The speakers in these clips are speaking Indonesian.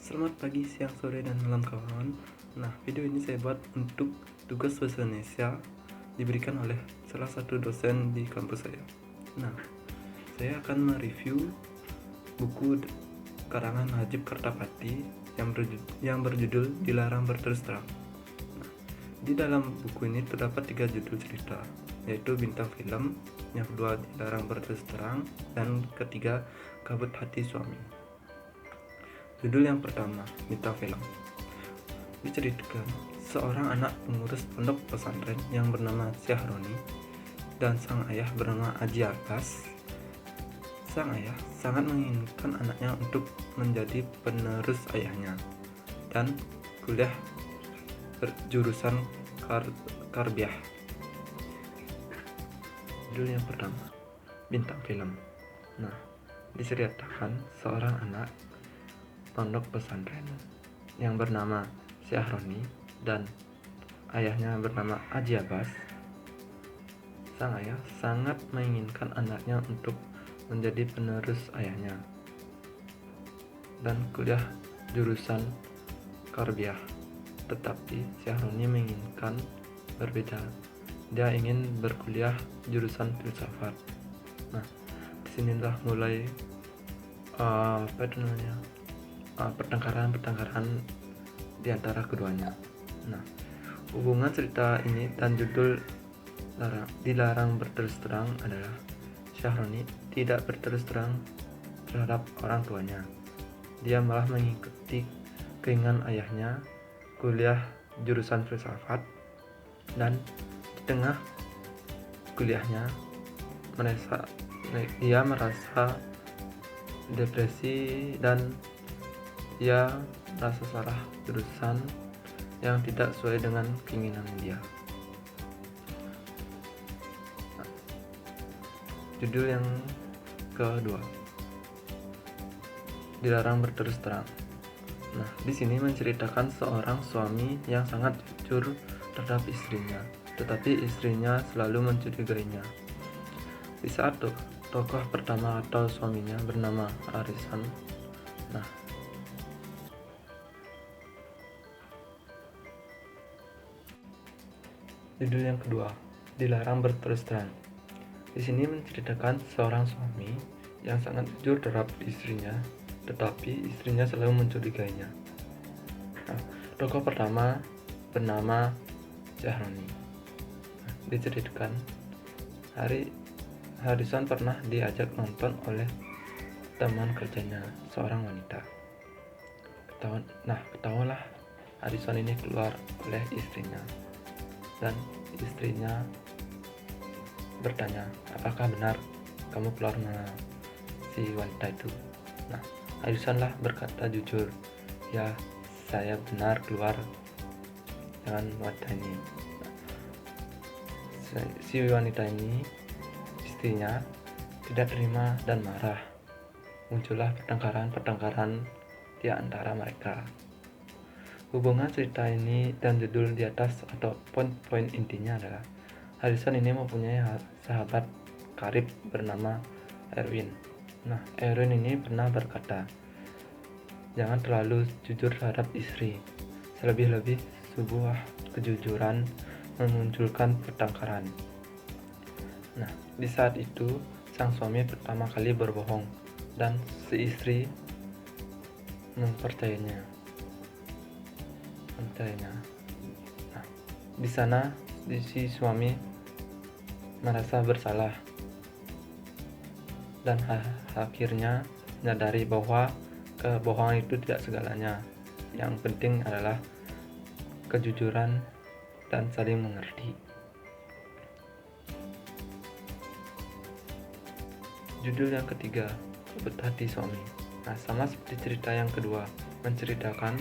Selamat pagi, siang, sore, dan malam kawan. Nah, video ini saya buat untuk tugas bahasa Indonesia diberikan oleh salah satu dosen di kampus saya. Nah, saya akan mereview buku karangan Najib Kertapati yang berjudul Dilarang Berterus Terang. Nah, di dalam buku ini terdapat 3 judul cerita, yaitu Bintang Film, yang kedua Dilarang Berterus Terang, dan ketiga Kabut Hati Suami. Judul yang pertama, Bintang Film. Diceritakan seorang anak pengurus pondok pesantren yang bernama Syahroni dan sang ayah bernama Haji Abbas. Sang ayah sangat menginginkan anaknya untuk menjadi penerus ayahnya dan kuliah berjurusan Tarbiyah. Judul yang pertama, Bintang Film. Nah, diceritakan seorang anak pondok pesantren yang bernama Syahroni dan ayahnya bernama Haji Abbas. Sang ayah sangat menginginkan anaknya untuk menjadi penerus ayahnya dan kuliah jurusan Tarbiyah. Tetapi Syahroni menginginkan berbeda. Dia ingin berkuliah jurusan filsafat. Nah, disinilah mulai pertengkaran di antara keduanya. Nah, hubungan cerita ini dan judul Dilarang Berterus Terang adalah Syahroni tidak berterus terang terhadap orang tuanya. Dia malah mengikuti keinginan ayahnya kuliah jurusan filsafat, dan di tengah kuliahnya dia merasa depresi dan dia merasa salah jurusan yang tidak sesuai dengan keinginan dia. Judul yang kedua, Dilarang Berterus Terang. Nah, di sini menceritakan seorang suami yang sangat jujur terhadap istrinya, tetapi istrinya selalu mencurigainya. Di saat tokoh pertama atau suaminya bernama Arisan. Nah, judul yang kedua, Dilarang Berterus Terang. Di sini menceritakan seorang suami yang sangat jujur terhadap istrinya, tetapi istrinya selalu mencurigainya. Nah, tokoh pertama bernama Syahroni. Diceritakan Harrison pernah diajak nonton oleh teman kerjanya, seorang wanita. Ketahuilah Harrison ini keluar oleh istrinya, dan istrinya bertanya, apakah benar kamu keluar sama si wanita itu? Nah, Harrison lah berkata jujur, ya saya benar keluar dengan wanita ini. Si wanita ini, istrinya, tidak terima dan marah. Muncullah pertengkaran di antara mereka. Hubungan cerita ini dan judul di atas atau poin-poin intinya adalah Harrison ini mempunyai sahabat karib bernama Erwin. Nah, Erwin ini pernah berkata, jangan terlalu jujur terhadap istri. Selebih-lebih sebuah kejujuran memunculkan pertengkaran. Nah, di saat itu sang suami pertama kali berbohong dan si istri mempercayainya. Nah, di sana si suami merasa bersalah dan akhirnya menyadari bahwa kebohongan itu tidak segalanya. Yang penting adalah kejujuran dan saling mengerti. Judul yang ketiga, Kabut Hati Suami. Nah, sama seperti cerita yang kedua, menceritakan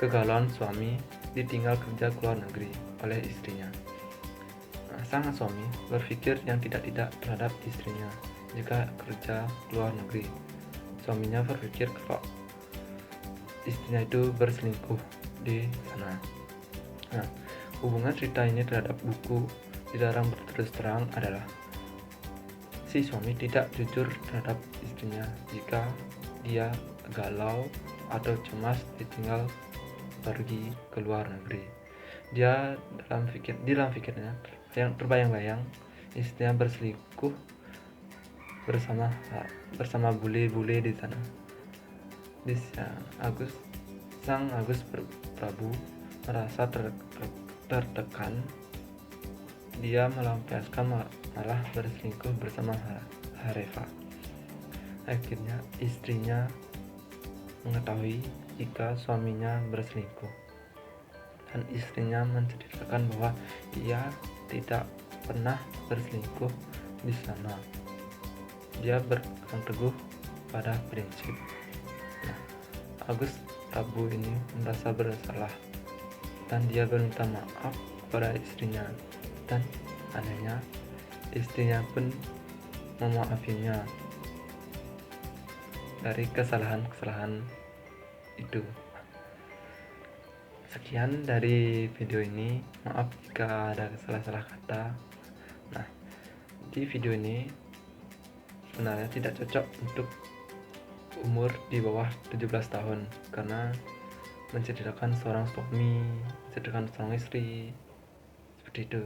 kegalauan suami ditinggal kerja ke luar negeri oleh istrinya. Nah, sang suami berpikir yang tidak-tidak terhadap istrinya jika kerja ke luar negeri. Suaminya berpikir kalau istrinya itu berselingkuh di sana. Nah, hubungan cerita ini terhadap buku Dilarang Berterus Terang adalah si suami tidak jujur terhadap istrinya jika dia galau atau cemas ditinggal pergi ke luar negeri. Dia di dalam pikirnya terbayang-bayang istrinya berselingkuh bersama bule-bule di sana. Di Sang Agus Prabu merasa tertekan. Dia melampiaskan malah berselingkuh bersama Hareva. Akhirnya istrinya mengetahui jika suaminya berselingkuh, dan istrinya menceritakan bahwa ia tidak pernah berselingkuh di sana. Dia berpegang teguh pada prinsip. Agus Prabu ini merasa bersalah dan dia meminta maaf kepada istrinya, dan anehnya istrinya pun memaafininya dari kesalahan-kesalahan itu. Sekian dari video ini, maaf jika ada salah-salah kata. Nah, di video ini sebenarnya tidak cocok untuk umur di bawah 17 tahun karena menceritakan seorang suami, menceritakan seorang istri, seperti itu.